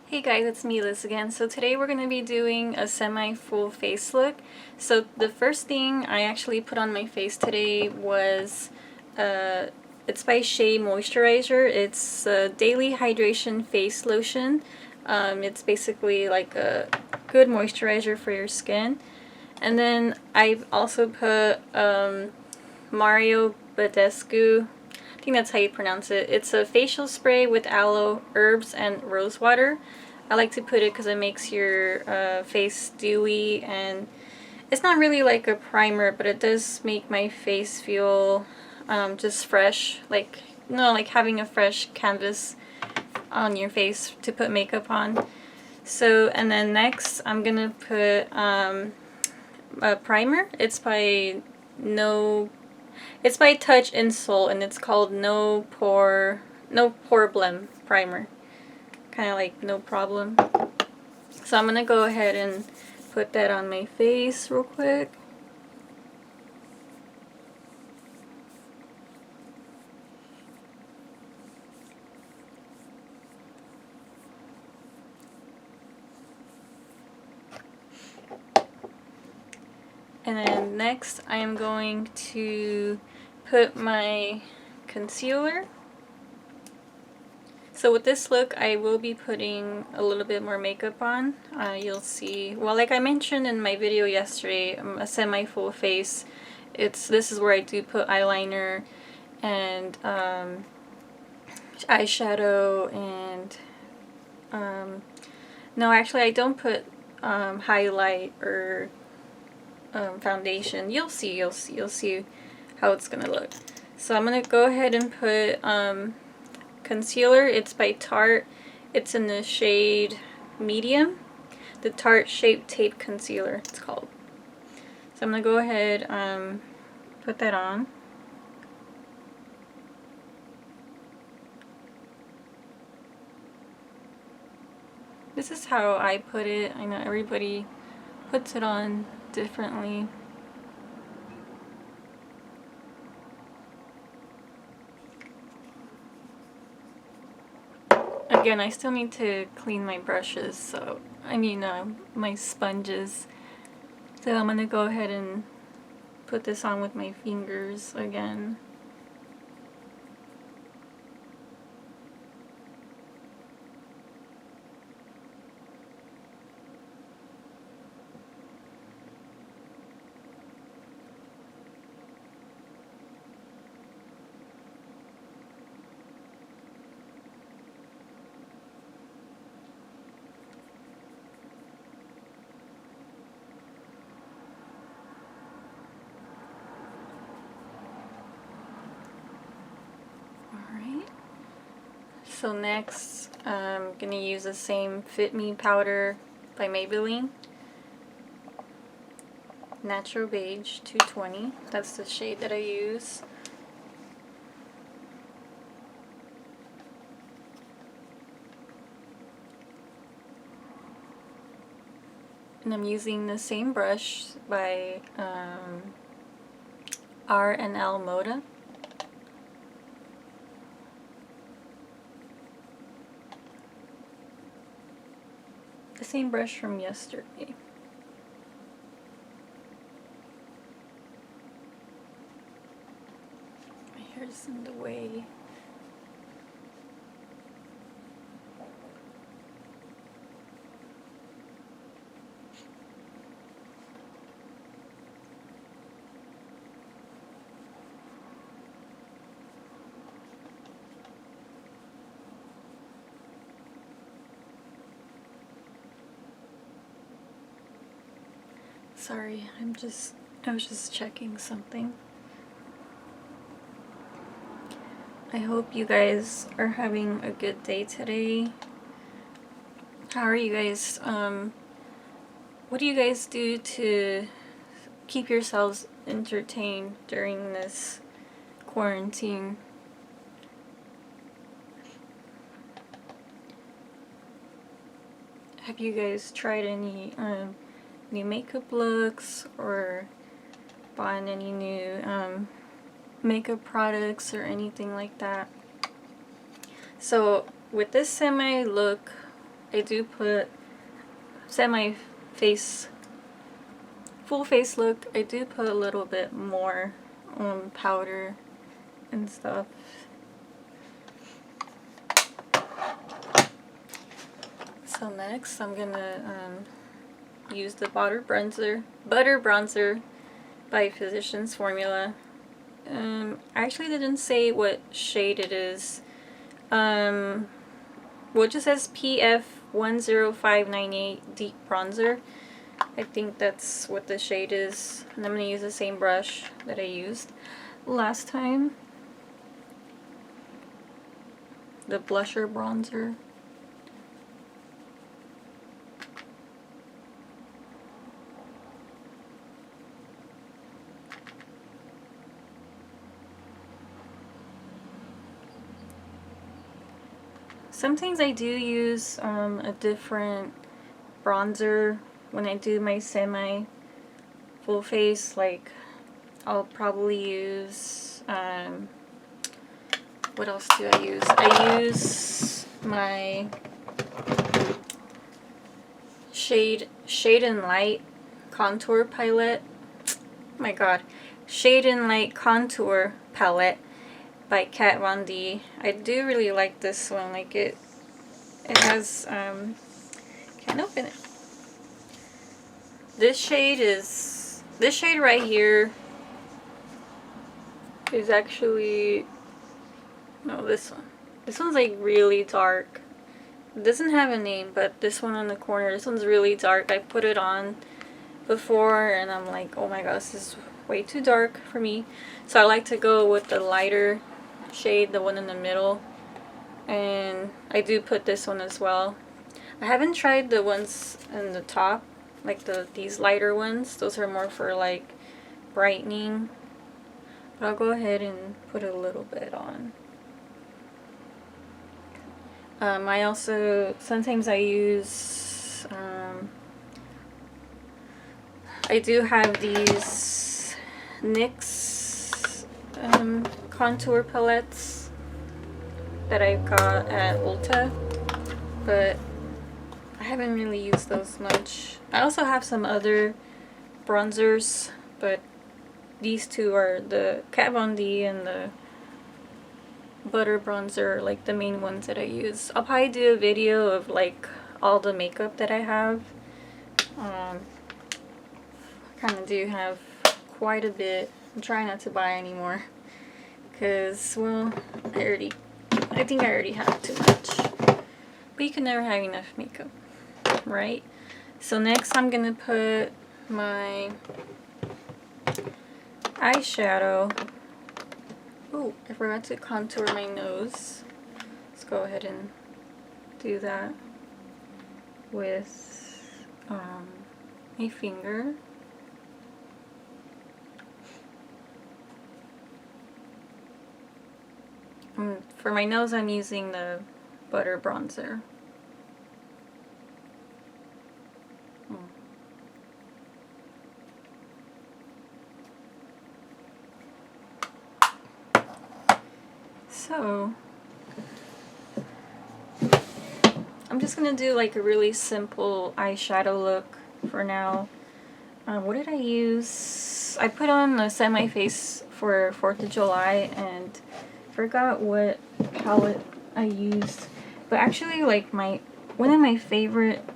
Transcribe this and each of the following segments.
Hey guys, it's me Liz again. So today we're going to be doing a semi-full face look. So the first thing I actually put on my face today was, it's by Shea Moisturizer. It's a daily hydration face lotion. It's basically like a good moisturizer for your skin. And then I've also put Mario Badescu, I think that's how you pronounce it. It's a facial spray with aloe, herbs, and rose water. I like to put it because it makes your face dewy, and it's not really like a primer, but it does make my face feel just fresh, like like having a fresh canvas on your face to put makeup on. So, and then next I'm gonna put a primer. It's by Touch in Sol, and it's called No Problem Primer. Kind of like no problem. So I'm gonna go ahead and put that on my face real quick. And then next I am going to put my concealer. So with this look, I will be putting a little bit more makeup on. You'll see, well, like I mentioned in my video yesterday, a semi-full face. This is where I do put eyeliner and eyeshadow and no, actually I don't put highlight or foundation. You'll see how it's gonna look. So I'm gonna go ahead and put concealer. It's by Tarte. It's in the shade medium. The Tarte Shape Tape Concealer, it's called. So I'm gonna go ahead put that on. This is how I put it. I know everybody puts it on differently. Again, I still need to clean my brushes, so my sponges. So I'm gonna go ahead and put this on with my fingers again. So next, I'm going to use the same Fit Me powder by Maybelline. Natural Beige 220. That's the shade that I use. And I'm using the same brush by R&L Moda. The same brush from yesterday. My hair's in the way. Sorry, I was just checking something. I hope you guys are having a good day today. How are you guys? What do you guys do to keep yourselves entertained during this quarantine? Have you guys tried any new makeup looks or bought any new makeup products or anything like that? So with this semi look, I do put full face look, I do put a little bit more powder and stuff. So next I'm gonna use the Butter Bronzer by Physicians Formula. I actually didn't say what shade it is. Well, it just says PF 10598 Deep Bronzer. I think that's what the shade is. And I'm going to use the same brush that I used last time. The blusher bronzer. Sometimes I do use a different bronzer when I do my semi full face. Like, I'll probably use what else do I use? I use my Shade and Light contour palette. Oh my god, Shade and Light contour palette by Kat Von D. I do really like this one. Like it has can't open it. This shade right here is actually, no, this one. This one's like really dark. It doesn't have a name, but this one on the corner, this one's really dark. I put it on before and I'm like, oh my gosh, this is way too dark for me. So I like to go with the lighter shade, the one in the middle. And I do put this one as well. I haven't tried the ones in the top, like these lighter ones. Those are more for like brightening. But I'll go ahead and put a little bit on. I also, sometimes I use, I do have these NYX contour palettes that I got at Ulta, but I haven't really used those much. I also have some other bronzers, but these two are the Kat Von D and the Butter Bronzer, like the main ones that I use. I'll probably do a video of like all the makeup that I have. I kind of do have quite a bit. I'm trying not to buy anymore because, well, I think I already have too much. But you can never have enough makeup, right? So next I'm gonna put my eyeshadow. Oh, I forgot to contour my nose. Let's go ahead and do that with my finger. For my nose, I'm using the Butter Bronzer. So, I'm just going to do like a really simple eyeshadow look for now. What did I use? I put on a semi-face for 4th of July and forgot what palette I used. But actually, like one of my favorite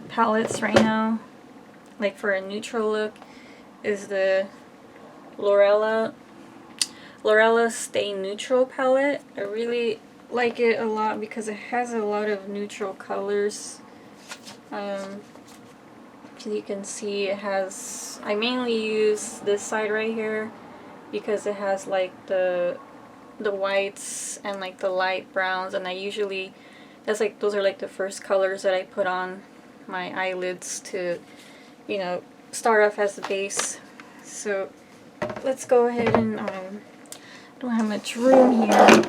palettes right now, like for a neutral look, is the Lorella Stay Neutral palette. I really like it a lot because it has a lot of neutral colors. As you can see, it has, I mainly use this side right here because it has like the whites and like the light browns, and I usually, those are like the first colors that I put on my eyelids to, you know, start off as the base. So let's go ahead and don't have much room here.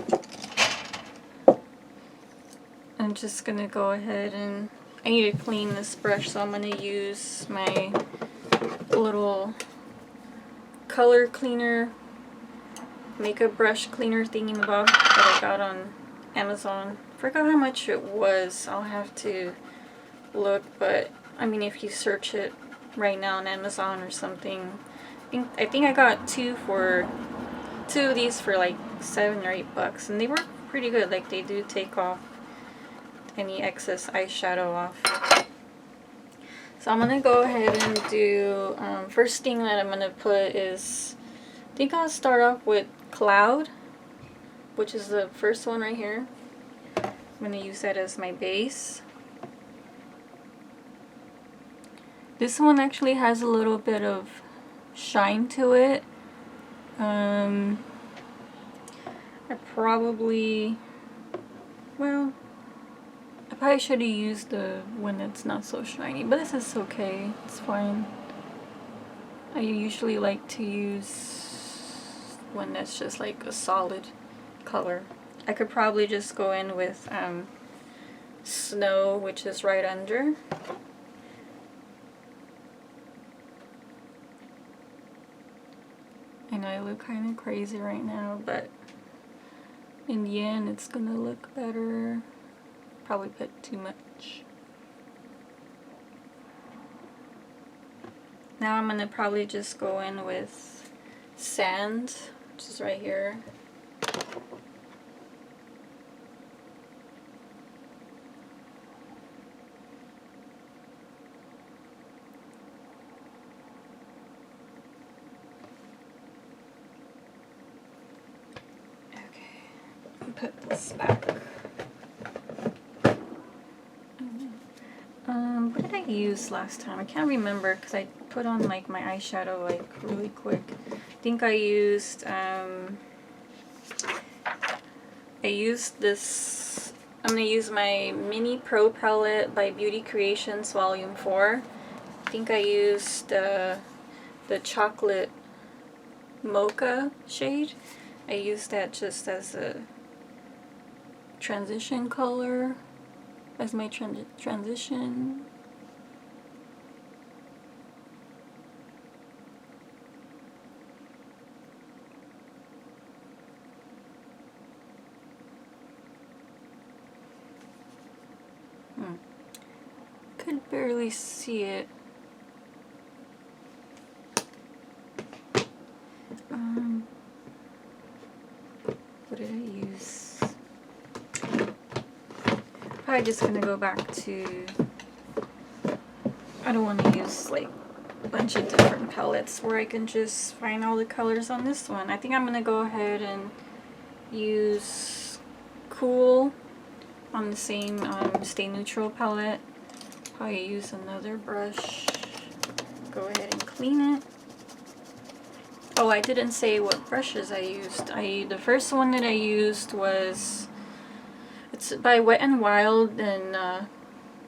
I'm just gonna go ahead and I need to clean this brush, so I'm gonna use my little color cleaner, makeup brush cleaner thingy-mabob that I got on Amazon forgot how much it was. I'll have to look, but I mean, if you search it right now on Amazon or something, I think I got two of these for like $7 or $8, and they were pretty good. Like, they do take off any excess eyeshadow off. So I'm gonna go ahead and do, first thing that I'm gonna put is, I think I'll start off with Cloud, which is the first one right here. I'm gonna use that as my base. This one actually has a little bit of shine to it. I probably should have used the one that's not so shiny, but this is okay, it's fine. I usually like to use one that's just like a solid color. I could probably just go in with Snow, which is right under. I know I look kind of crazy right now, but in the end it's gonna look better. Probably put too much. Now I'm gonna probably just go in with Sand, which is right here. Put this back. What did I use last time? I can't remember because I put on like my eyeshadow like really quick. I think I used this. I'm gonna use my Mini Pro palette by Beauty Creations Volume 4. I think I used the chocolate mocha shade. I used that just as a transition color, as my transition. Could barely see it. What did I use? Probably just gonna go back to, I don't want to use like a bunch of different palettes where I can just find all the colors on this one. I think I'm gonna go ahead and use Cool on the same Stay Neutral palette. Probably use another brush. Go ahead and clean it. Oh, I didn't say what brushes I used. The first one that I used was, it's by Wet n Wild and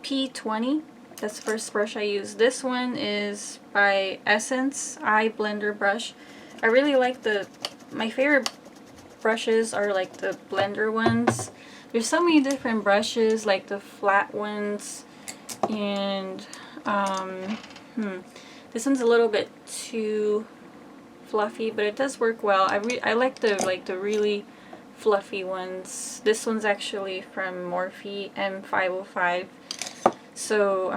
P20. That's the first brush I used. This one is by Essence Eye Blender brush. I really like my favorite brushes are like the blender ones. There's so many different brushes, like the flat ones, and this one's a little bit too fluffy, but it does work well. I like the really fluffy ones. This one's actually from Morphe M505. So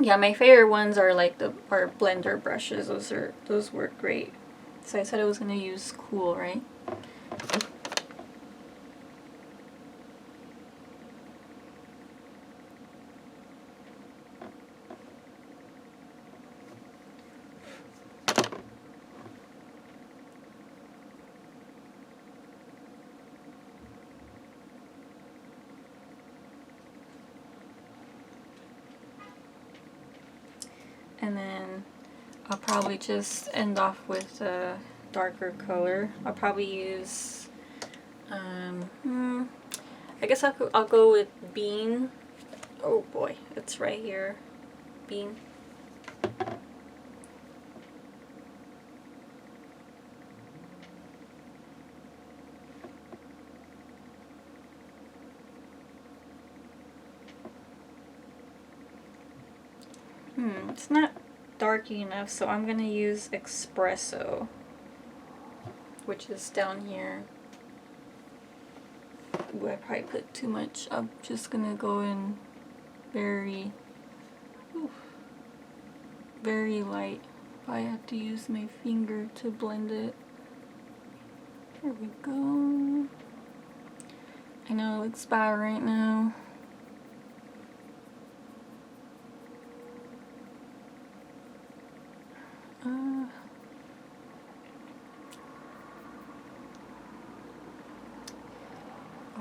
yeah, my favorite ones are like our blender brushes. Those work great. So I said I was gonna use Cool, right? And then I'll probably just end off with a darker color. I'll probably use, I guess I'll go with Bean. Oh boy, it's right here. Bean. It's not darky enough, so I'm gonna use Espresso, which is down here. Ooh, I probably put too much. I'm just gonna go in very, ooh, very light. I have to use my finger to blend it. Here we go. I know it looks bad right now. Oh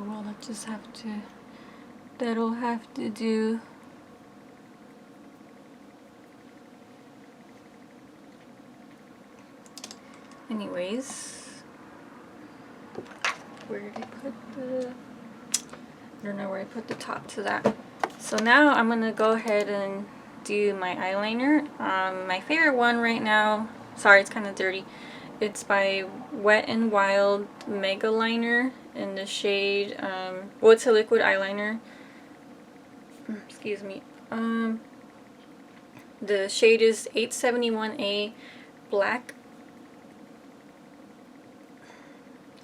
well, that'll have to do. Anyways, where did I put I don't know where I put the top to that. So now I'm gonna go ahead and do my eyeliner. My favorite one right now, sorry it's kind of dirty, it's by Wet n Wild Mega Liner in the shade, well, it's a liquid eyeliner, excuse me, the shade is 871A Black.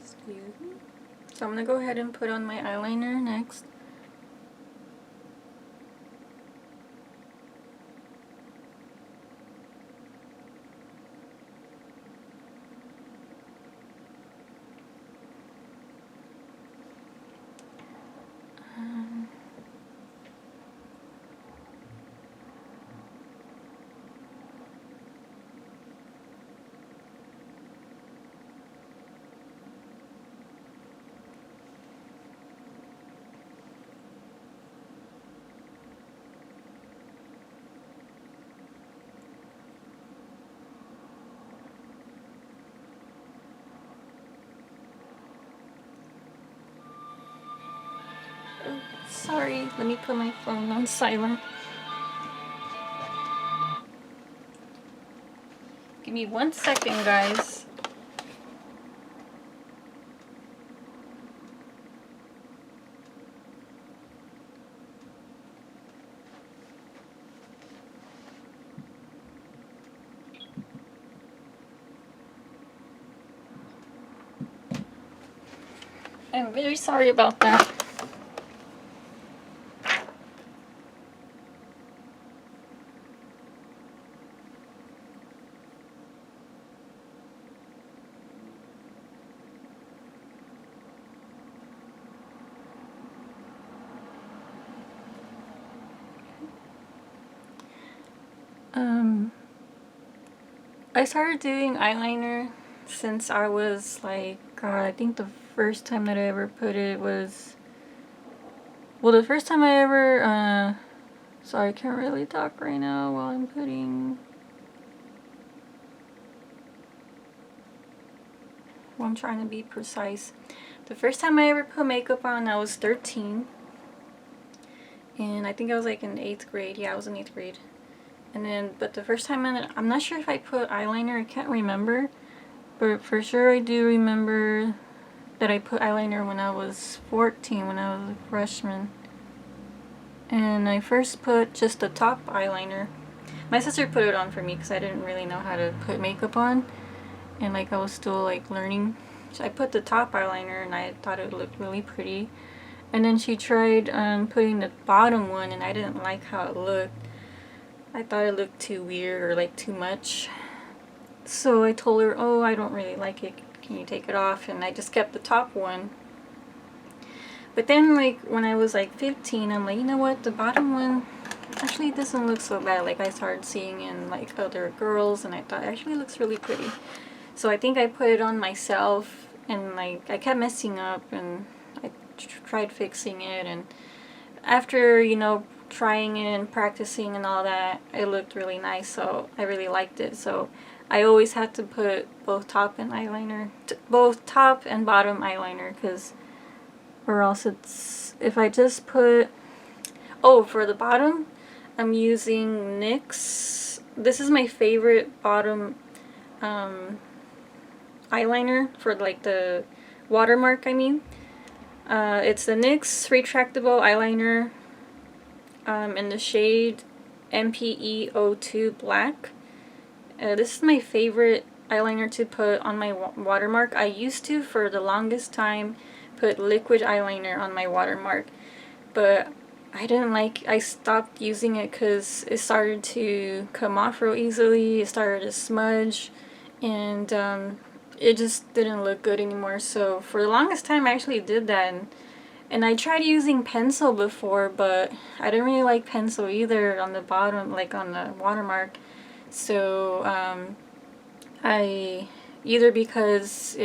Excuse me. So I'm gonna go ahead and put on my eyeliner next. Oh, sorry, let me put my phone on silent. Give me 1 second, guys. I'm very sorry about that. I started doing eyeliner since I was like, God, I think the first time that I ever put it was, well, the first time I ever, sorry, I can't really talk right now while I'm putting, well, I'm trying to be precise. The first time I ever put makeup on, I was 13. And I think I was like in 8th grade. Yeah, I was in 8th grade. And then, but the first time I'm not sure if I put eyeliner, I can't remember. But for sure I do remember that I put eyeliner when I was 14, when I was a freshman. And I first put just the top eyeliner. My sister put it on for me because I didn't really know how to put makeup on. And like I was still like learning. So I put the top eyeliner and I thought it looked really pretty. And then she tried putting the bottom one and I didn't like how it looked. I thought it looked too weird or like too much. So I told her, oh, I don't really like it. Can you take it off? And I just kept the top one. But then like when I was like 15, I'm like, you know what? The bottom one actually doesn't look so bad. Like I started seeing in like other girls and I thought it actually looks really pretty. So I think I put it on myself and like I kept messing up and I tried fixing it, and after, you know, trying it and practicing and all that, it looked really nice, so I really liked it. So I always had to put both top and eyeliner, both top and bottom eyeliner, because or else it's, if I just put, oh, for the bottom, I'm using NYX. This is my favorite bottom eyeliner for like the watermark, I mean. It's the NYX retractable eyeliner in the shade MPE02 Black. This is my favorite eyeliner to put on my watermark. I used to, for the longest time, put liquid eyeliner on my watermark, but I stopped using it because it started to come off real easily. It started to smudge, and it just didn't look good anymore. So for the longest time, I actually did that, and I tried using pencil before, but I didn't really like pencil either on the bottom, like on the watermark. So I either because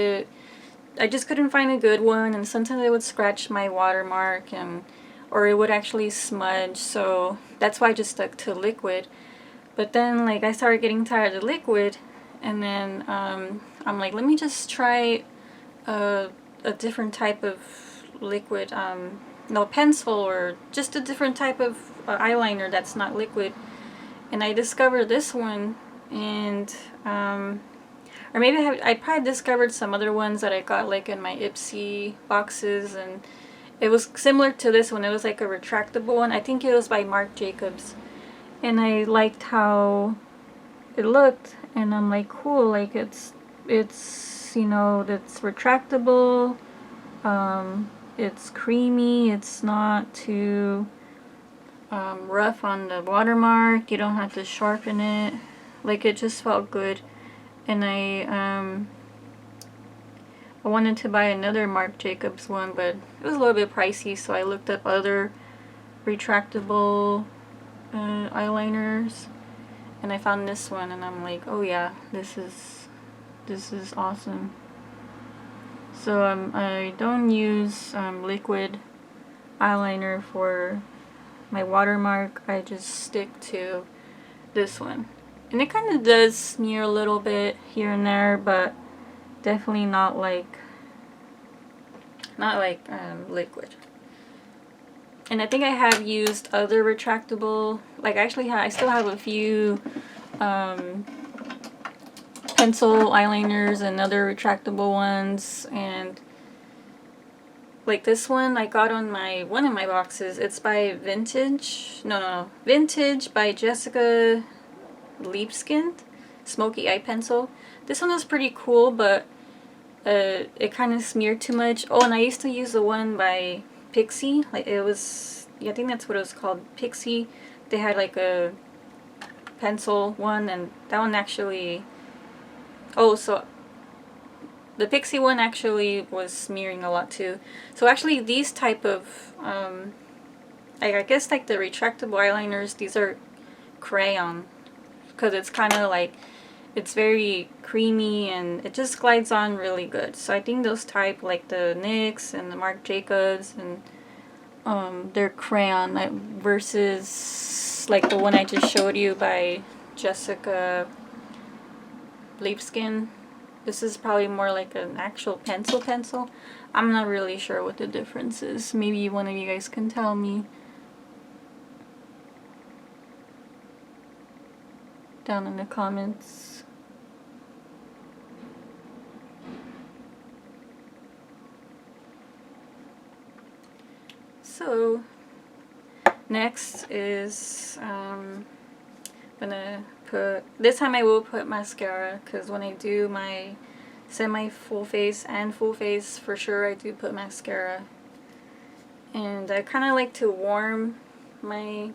I just couldn't find a good one, and sometimes it would scratch my watermark, or it would actually smudge. So that's why I just stuck to liquid. But then like I started getting tired of liquid, and then I'm like, let me just try a different type of liquid, no, pencil, or just a different type of eyeliner that's not liquid. And I discovered this one, and or maybe I probably discovered some other ones that I got like in my Ipsy boxes, and it was similar to this one. It was like a retractable one. I think it was by Marc Jacobs, and I liked how it looked, and I'm like, cool, like it's you know, it's retractable, it's creamy, it's not too rough on the watermark, you don't have to sharpen it, like it just felt good. And I wanted to buy another Marc Jacobs one, but it was a little bit pricey, so I looked up other retractable eyeliners, and I found this one, and I'm like, oh yeah, this is awesome. So I don't use liquid eyeliner for my watermark. I just stick to this one, and it kind of does smear a little bit here and there, but definitely not like liquid. And I think I have used other retractable, like actually I still have a few pencil eyeliners and other retractable ones, and like this one I got on one of my boxes. It's by Vintage by Jessica Libeskind, Smoky Eye Pencil. This one was pretty cool, but it kind of smeared too much. Oh, and I used to use the one by Pixie. Like it was, yeah, I think that's what it was called, Pixie. They had like a pencil one, and that one actually, oh, so the Pixie one actually was smearing a lot too. So actually these type of I guess like the retractable eyeliners, these are crayon, because it's kind of like, it's very creamy and it just glides on really good. So I think those type, like the NYX and the Marc Jacobs, and they're crayon, versus like the one I just showed you by Jessica Libeskind. This is probably more like an actual pencil. I'm not really sure what the difference is. Maybe one of you guys can tell me down in the comments. So next is gonna put, this time I will put mascara, because when I do my semi full face and full face, for sure I do put mascara. And I kind of like to warm my